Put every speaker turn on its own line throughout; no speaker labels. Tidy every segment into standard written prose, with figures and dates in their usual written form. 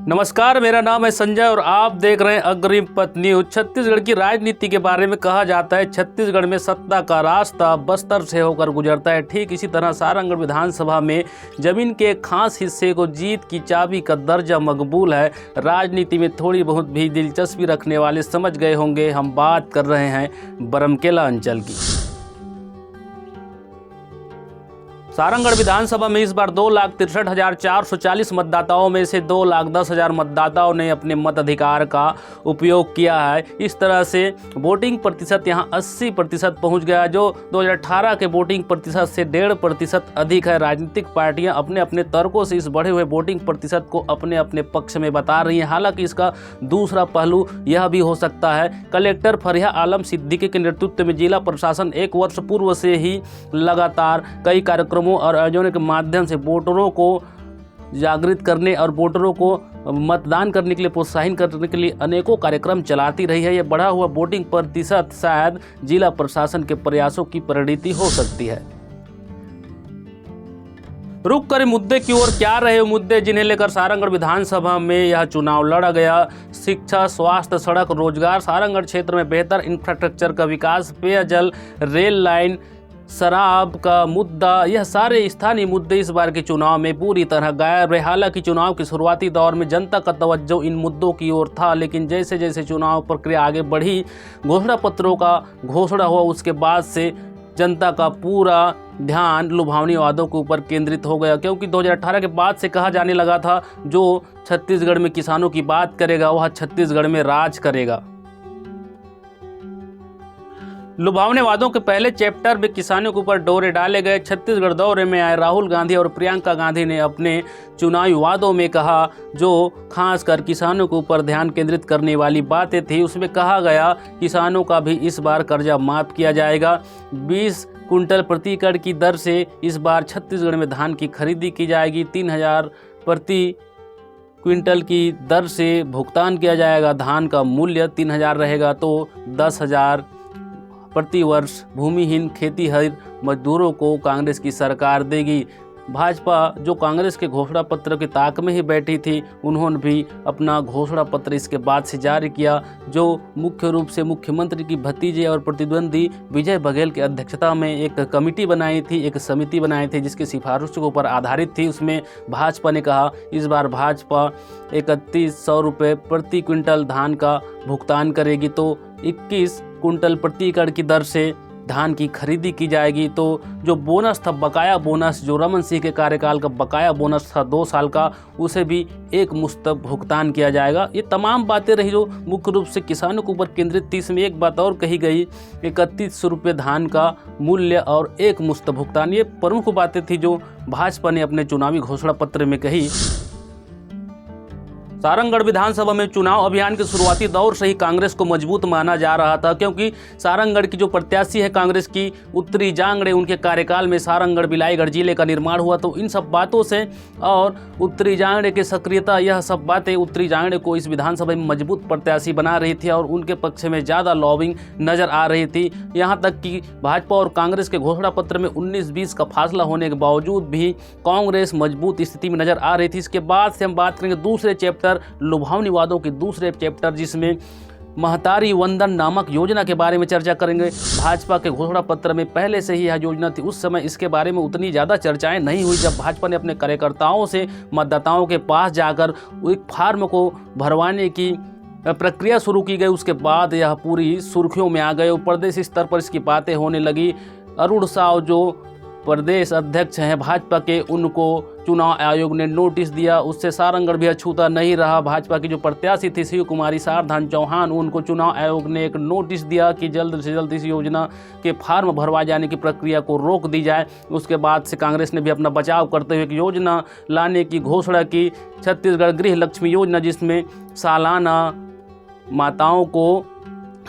नमस्कार, मेरा नाम है संजय और आप देख रहे हैं अग्रिम पथ न्यूज। छत्तीसगढ़ की राजनीति के बारे में कहा जाता है छत्तीसगढ़ में सत्ता का रास्ता बस्तर से होकर गुजरता है। ठीक इसी तरह सारंगढ़ विधानसभा में जमीन के एक खास हिस्से को जीत की चाबी का दर्जा मकबूल है। राजनीति में थोड़ी बहुत भी दिलचस्पी रखने वाले समझ गए होंगे, हम बात कर रहे हैं बरमकेला अंचल की। सारंगढ़ विधानसभा में इस बार 2,63,440 मतदाताओं में से 2,10,000 मतदाताओं ने अपने मताधिकार का उपयोग किया है। इस तरह से वोटिंग प्रतिशत यहां 80% पहुंच गया, जो 2018 के वोटिंग प्रतिशत से 1.5% अधिक है। राजनीतिक पार्टियां अपने अपने तर्कों से इस बढ़े हुए वोटिंग प्रतिशत को अपने अपने पक्ष में बता रही हैं। हालांकि इसका दूसरा पहलू यह भी हो सकता है, कलेक्टर फरिया आलम सिद्दीकी के नेतृत्व में जिला प्रशासन 1 वर्ष पूर्व से ही लगातार कई कार्यक्रमों और आयोजनों के माध्यम से वोटरों को जागृत करने और वोटरों को मतदान करने के लिए प्रोत्साहित करने के लिए अनेकों कार्यक्रम चलाती रही है। यह बढ़ा हुआ वोटिंग प्रतिशत शायद जिला प्रशासन के प्रयासों की परिणति हो सकती है। रुक कर मुद्दे की ओर, क्या रहे मुद्दे जिन्हें लेकर सारंगढ़ विधानसभा में यह चुनाव लड़ा गया? शिक्षा, स्वास्थ्य, सड़क, रोजगार, सारंगढ़ क्षेत्र में बेहतर इंफ्रास्ट्रक्चर का विकास, पेयजल, रेल लाइन, शराब का मुद्दा, यह सारे स्थानीय मुद्दे इस बार के चुनाव में पूरी तरह गायब रहे। हालांकि चुनाव के शुरुआती दौर में जनता का तवज्जो इन मुद्दों की ओर था, लेकिन जैसे जैसे चुनाव प्रक्रिया आगे बढ़ी, घोषणा पत्रों का घोषणा हुआ, उसके बाद से जनता का पूरा ध्यान लुभावनी वादों के ऊपर केंद्रित हो गया। क्योंकि 2018 के बाद से कहा जाने लगा था जो छत्तीसगढ़ में किसानों की बात करेगा वह छत्तीसगढ़ में राज करेगा। लुभावने वादों के पहले चैप्टर में किसानों के ऊपर डोरे डाले गए। छत्तीसगढ़ दौरे में आए राहुल गांधी और प्रियंका गांधी ने अपने चुनावी वादों में कहा, जो खासकर किसानों के ऊपर ध्यान केंद्रित करने वाली बातें थी। उसमें कहा गया किसानों का भी इस बार कर्जा माफ किया जाएगा। 20 कुंटल प्रति एकड़ की दर से इस बार छत्तीसगढ़ में धान की खरीदी की जाएगी। 3,000 प्रति क्विंटल की दर से भुगतान किया जाएगा। धान का मूल्य 3,000 रहेगा तो 10,000 प्रति वर्ष भूमिहीन खेतीहर मजदूरों को कांग्रेस की सरकार देगी। भाजपा जो कांग्रेस के घोषणा पत्र की ताक में ही बैठी थी, उन्होंने भी अपना घोषणा पत्र इसके बाद से जारी किया, जो मुख्य रूप से मुख्यमंत्री की भतीजे और प्रतिद्वंदी विजय बघेल की अध्यक्षता में एक कमेटी बनाई थी, एक समिति बनाई थी जिसकी सिफारिशों के ऊपर आधारित थी। उसमें भाजपा ने कहा इस बार भाजपा 3,100 रुपये प्रति क्विंटल धान का भुगतान करेगी, तो 21 कुंटल प्रति एकड़ की दर से धान की खरीदी की जाएगी। तो जो बोनस था, बकाया बोनस, जो रमन सिंह के कार्यकाल का बकाया बोनस था 2 साल का, उसे भी एक मुश्त भुगतान किया जाएगा। ये तमाम बातें रही जो मुख्य रूप से किसानों के ऊपर केंद्रित थी। इसमें एक बात और कही गई, 3,100 रुपये धान का मूल्य और एक मुश्त भुगतान। ये प्रमुख बातें थी जो भाजपा ने अपने चुनावी घोषणा पत्र में कही। सारंगढ़ विधानसभा में चुनाव अभियान के शुरुआती दौर से ही कांग्रेस को मजबूत माना जा रहा था, क्योंकि सारंगढ़ की जो प्रत्याशी है कांग्रेस की उत्तरी जांगड़े, उनके कार्यकाल में सारंगढ़ बिलाईगढ़ जिले का निर्माण हुआ। तो इन सब बातों से और उत्तरी जांगड़े की सक्रियता, यह सब बातें उत्तरी जांगड़े को इस विधानसभा में मजबूत प्रत्याशी बना रही थी और उनके पक्ष में ज़्यादा लॉबिंग नजर आ रही थी। यहाँ तक कि भाजपा और कांग्रेस के घोषणा पत्र में 19-20 का फासला होने के बावजूद भी कांग्रेस मजबूत स्थिति में नजर आ रही थी। इसके बाद से हम बात करेंगे दूसरे चैप्टर, लुभावनी वादों के दूसरे चैप्टर, जिसमें महतारी वंदन नामक योजना के बारे में चर्चा करेंगे। भाजपा के घोषणा पत्र में पहले से ही यह योजना थी। उस समय इसके बारे में उतनी ज़्यादा चर्चाएं नहीं हुई। जब भाजपा ने अपने कार्यकर्ताओं से मतदाताओं के पास जाकर एक फार्म को भरवाने की प्रक्रिया शुरू की गई, उसके बाद यह पूरी सुर्खियों में आ गए। प्रदेश स्तर पर इसकी बातें होने लगी। अरुण साव जो प्रदेश अध्यक्ष हैं भाजपा के, उनको चुनाव आयोग ने नोटिस दिया। उससे सारंगढ़ भी अछूता नहीं रहा। भाजपा की जो प्रत्याशी थी शिव कुमारी सारधान चौहान, उनको चुनाव आयोग ने एक नोटिस दिया कि जल्द से जल्द इस योजना के फार्म भरवाए जाने की प्रक्रिया को रोक दी जाए। उसके बाद से कांग्रेस ने भी अपना बचाव करते हुए एक योजना लाने की घोषणा की, छत्तीसगढ़ गृह लक्ष्मी योजना, जिसमें सालाना माताओं को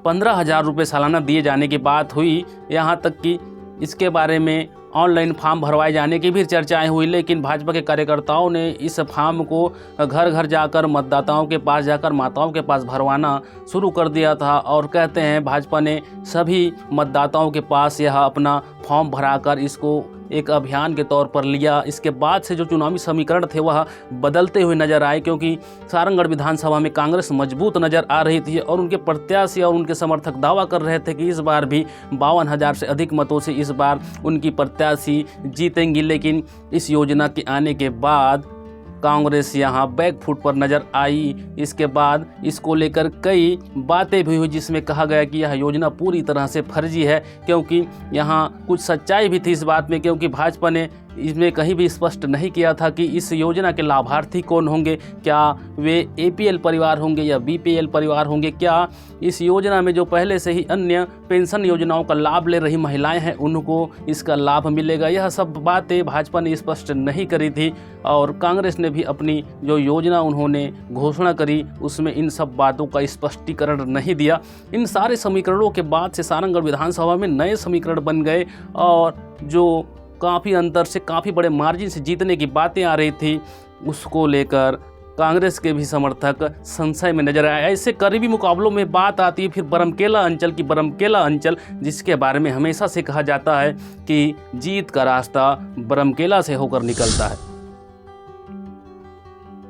15,000 रुपये सालाना दिए जाने की बात हुई। यहाँ तक कि इसके बारे में ऑनलाइन फॉर्म भरवाए जाने की भी चर्चाएं हुई, लेकिन भाजपा के कार्यकर्ताओं ने इस फॉर्म को घर घर जाकर, मतदाताओं के पास जाकर, माताओं के पास भरवाना शुरू कर दिया था। और कहते हैं भाजपा ने सभी मतदाताओं के पास यह अपना फॉर्म भराकर इसको एक अभियान के तौर पर लिया। इसके बाद से जो चुनावी समीकरण थे वह बदलते हुए नजर आए, क्योंकि सारंगगढ़ विधानसभा में कांग्रेस मजबूत नजर आ रही थी और उनके प्रत्याशी और उनके समर्थक दावा कर रहे थे कि इस बार भी 52,000 से अधिक मतों से इस बार उनकी प्रत्याशी जीतेंगी। लेकिन इस योजना के आने के बाद कांग्रेस यहाँ बैकफुट पर नजर आई। इसके बाद इसको लेकर कई बातें भी हुई, जिसमें कहा गया कि यह योजना पूरी तरह से फर्जी है, क्योंकि यहाँ कुछ सच्चाई भी थी इस बात में, क्योंकि भाजपा ने इसमें कहीं भी स्पष्ट नहीं किया था कि इस योजना के लाभार्थी कौन होंगे, क्या वे APL परिवार होंगे या BPL परिवार होंगे, क्या इस योजना में जो पहले से ही अन्य पेंशन योजनाओं का लाभ ले रही महिलाएं हैं उनको इसका लाभ मिलेगा। यह सब बातें भाजपा ने स्पष्ट नहीं करी थी और कांग्रेस ने भी अपनी जो योजना उन्होंने घोषणा करी उसमें इन सब बातों का स्पष्टीकरण नहीं दिया। इन सारे समीकरणों के बाद से सारंगगढ़ विधानसभा में नए समीकरण बन गए और जो काफ़ी अंतर से, काफ़ी बड़े मार्जिन से जीतने की बातें आ रही थी, उसको लेकर कांग्रेस के भी समर्थक संशय में नजर आए। ऐसे करीबी मुकाबलों में बात आती है फिर बरमकेला अंचल की। बरमकेला अंचल जिसके बारे में हमेशा से कहा जाता है कि जीत का रास्ता बरमकेला से होकर निकलता है।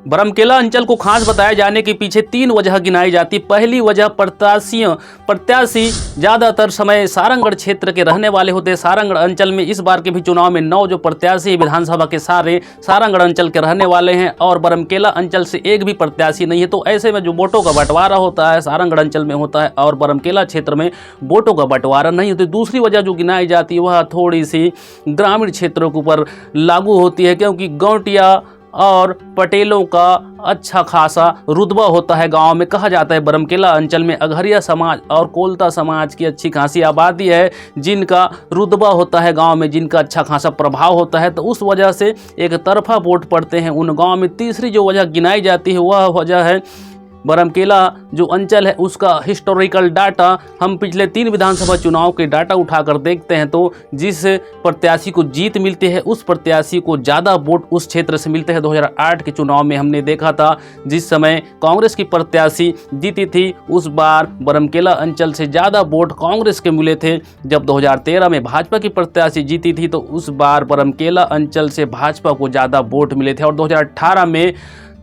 बरमकेला अंचल को खास बताए जाने के पीछे 3 वजह गिनाई जाती। पहली वजह प्रत्याशी ज़्यादातर समय सारंगगढ़ क्षेत्र के रहने वाले होते हैं। सारंगगढ़ अंचल में इस बार के भी चुनाव में 9 जो प्रत्याशी विधानसभा के सारे सारंगगढ़ अंचल के रहने वाले हैं और बरमकेला अंचल से एक भी प्रत्याशी नहीं है। तो ऐसे में जो वोटों का बंटवारा होता है सारंगगढ़ अंचल में होता है और बरमकेला क्षेत्र में वोटों का बंटवारा नहीं होता। दूसरी वजह जो गिनाई जाती है वह थोड़ी सी ग्रामीण क्षेत्रों के ऊपर लागू होती है, क्योंकि गौटिया और पटेलों का अच्छा खासा रुतबा होता है गांव में। कहा जाता है बरमकेला अंचल में अघरिया समाज और कोलता समाज की अच्छी खासी आबादी है, जिनका रुतबा होता है गांव में, जिनका अच्छा खासा प्रभाव होता है, तो उस वजह से एक तरफा वोट पड़ते हैं उन गांव में। तीसरी जो वजह गिनाई जाती है वह वजह है बरमकेला जो अंचल है उसका हिस्टोरिकल डाटा। हम पिछले 3 विधानसभा चुनाव के डाटा उठाकर देखते हैं तो जिस प्रत्याशी को जीत मिलती है उस प्रत्याशी को ज़्यादा वोट उस क्षेत्र से मिलते हैं। 2008 के चुनाव में हमने देखा था जिस समय कांग्रेस की प्रत्याशी जीती थी उस बार बरमकेला अंचल से ज़्यादा वोट कांग्रेस के मिले थे। जब 2013 में भाजपा की प्रत्याशी जीती थी तो उस बार बरमकेला अंचल से भाजपा को ज़्यादा वोट मिले थे और 2018 में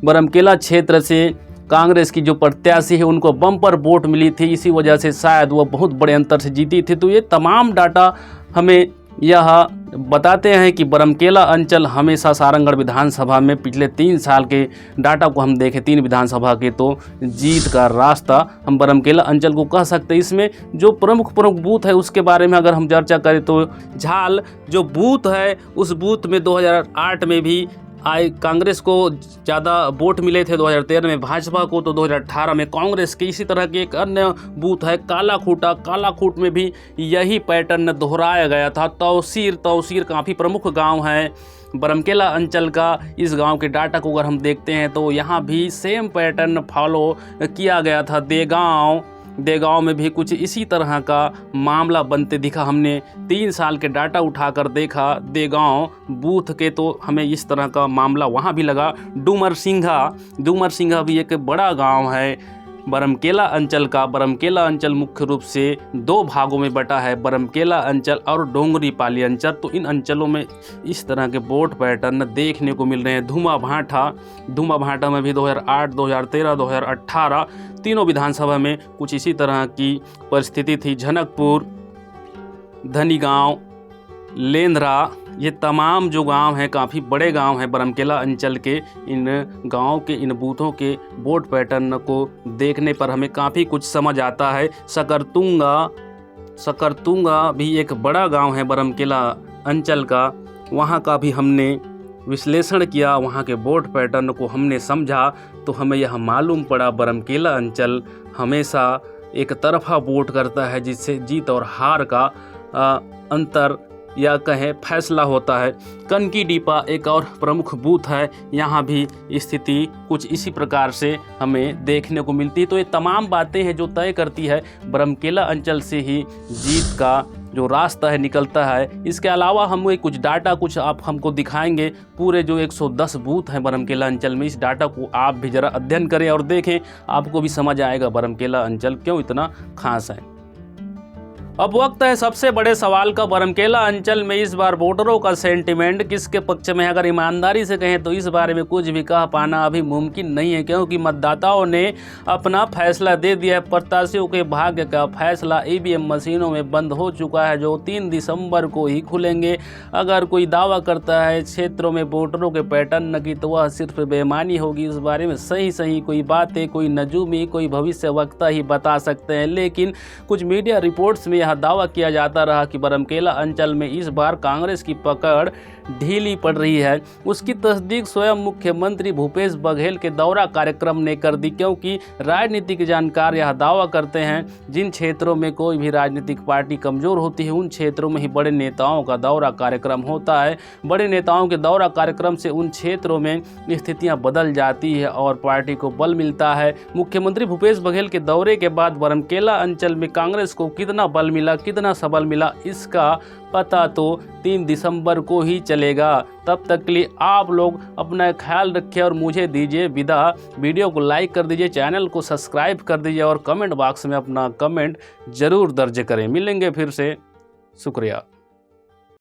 बरमकेला क्षेत्र से कांग्रेस की जो प्रत्याशी है उनको बम्पर वोट मिली थी। इसी वजह से शायद वो बहुत बड़े अंतर से जीती थी। तो ये तमाम डाटा हमें यह बताते हैं कि बरमकेला अंचल हमेशा सारंगगढ़ विधानसभा में पिछले 3 साल के डाटा को हम देखें 3 विधानसभा के तो जीत का रास्ता हम बरमकेला अंचल को कह सकते हैं। इसमें जो प्रमुख बूथ है उसके बारे में अगर हम चर्चा करें तो झाल जो बूथ है उस बूथ में 2008 में भी कांग्रेस को ज़्यादा वोट मिले थे, 2013 में भाजपा को, तो 2018 में कांग्रेस के। इसी तरह के एक अन्य बूथ है कालाखूटा। कालाखूट में भी यही पैटर्न दोहराया गया था। तौसीर काफ़ी प्रमुख गांव है बरमकेला अंचल का। इस गांव के डाटा को अगर हम देखते हैं तो यहाँ भी सेम पैटर्न फॉलो किया गया था। देगांव में भी कुछ इसी तरह का मामला बनते दिखा। हमने 3 साल के डाटा उठाकर देखा देगांव बूथ के तो हमें इस तरह का मामला वहाँ भी लगा। डूमर सिंघा भी एक बड़ा गांव है बरमकेला अंचल का। बरमकेला अंचल मुख्य रूप से 2 भागों में बटा है, बरमकेला अंचल और डोंगरी पाली अंचल। तो इन अंचलों में इस तरह के वोट पैटर्न देखने को मिल रहे हैं। धुमा भाटा में भी 2008, 2013, 2018 तीनों विधानसभा में कुछ इसी तरह की परिस्थिति थी। झनकपुर, धनीगांव, लेंद्रा, ये तमाम जो गांव हैं काफ़ी बड़े गांव हैं बरमकेला अंचल के। इन गांव के इन बूथों के वोट पैटर्न को देखने पर हमें काफ़ी कुछ समझ आता है। सकरतुंगा भी एक बड़ा गांव है बरमकेला अंचल का। वहां का भी हमने विश्लेषण किया, वहां के वोट पैटर्न को हमने समझा तो हमें यह मालूम पड़ा बरमकेला अंचल हमेशा एक तरफा वोट करता है, जिससे जीत और हार का अंतर या कहें फैसला होता है। कनकी डीपा एक और प्रमुख बूथ है, यहाँ भी स्थिति कुछ इसी प्रकार से हमें देखने को मिलती है। तो ये तमाम बातें हैं जो तय करती है बरमकेला अंचल से ही जीत का जो रास्ता है निकलता है। इसके अलावा हम कुछ डाटा कुछ आप हमको दिखाएंगे। पूरे जो 110 बूथ हैं बरमकेला अंचल में, इस डाटा को आप भी ज़रा अध्ययन करें और देखें, आपको भी समझ आएगा बरमकेला अंचल क्यों इतना खास है। अब वक्त है सबसे बड़े सवाल का। बरमकेला अंचल में इस बार वोटरों का सेंटिमेंट किसके पक्ष में है? अगर ईमानदारी से कहें तो इस बारे में कुछ भी कह पाना अभी मुमकिन नहीं है, क्योंकि मतदाताओं ने अपना फैसला दे दिया है। प्रत्याशियों के भाग्य का फैसला ईवीएम मशीनों में बंद हो चुका है, जो 3 दिसंबर को ही खुलेंगे। अगर कोई दावा करता है क्षेत्रों में वोटरों के पैटर्न की, तो वह सिर्फ बेईमानी होगी। इस बारे में सही कोई बातें कोई नजूमी कोई भविष्यवक्ता ही बता सकते हैं, लेकिन कुछ मीडिया रिपोर्ट्स में दावा किया जाता रहा कि बरमकेला अंचल में इस बार कांग्रेस की पकड़ ढीली पड़ रही है। उसकी तस्दीक स्वयं मुख्यमंत्री भूपेश बघेल के दौरा कार्यक्रम ने कर दी, क्योंकि राजनीतिक जानकार यह दावा करते हैं जिन क्षेत्रों में कोई भी राजनीतिक पार्टी कमजोर होती है, उन क्षेत्रों में ही बड़े नेताओं का दौरा कार्यक्रम होता है। बड़े नेताओं के दौरा कार्यक्रम से उन क्षेत्रों में स्थितियां बदल जाती है और पार्टी को बल मिलता है। मुख्यमंत्री भूपेश बघेल के दौरे के बाद बरमकेला अंचल में कांग्रेस को कितना बल मिला, कितना सबल मिला, इसका पता तो 3 दिसंबर को ही चलेगा। तब तक के लिए आप लोग अपना ख्याल रखिए और मुझे दीजिए विदा। वीडियो को लाइक कर दीजिए, चैनल को सब्सक्राइब कर दीजिए और कमेंट बॉक्स में अपना कमेंट जरूर दर्ज करें। मिलेंगे फिर से, शुक्रिया।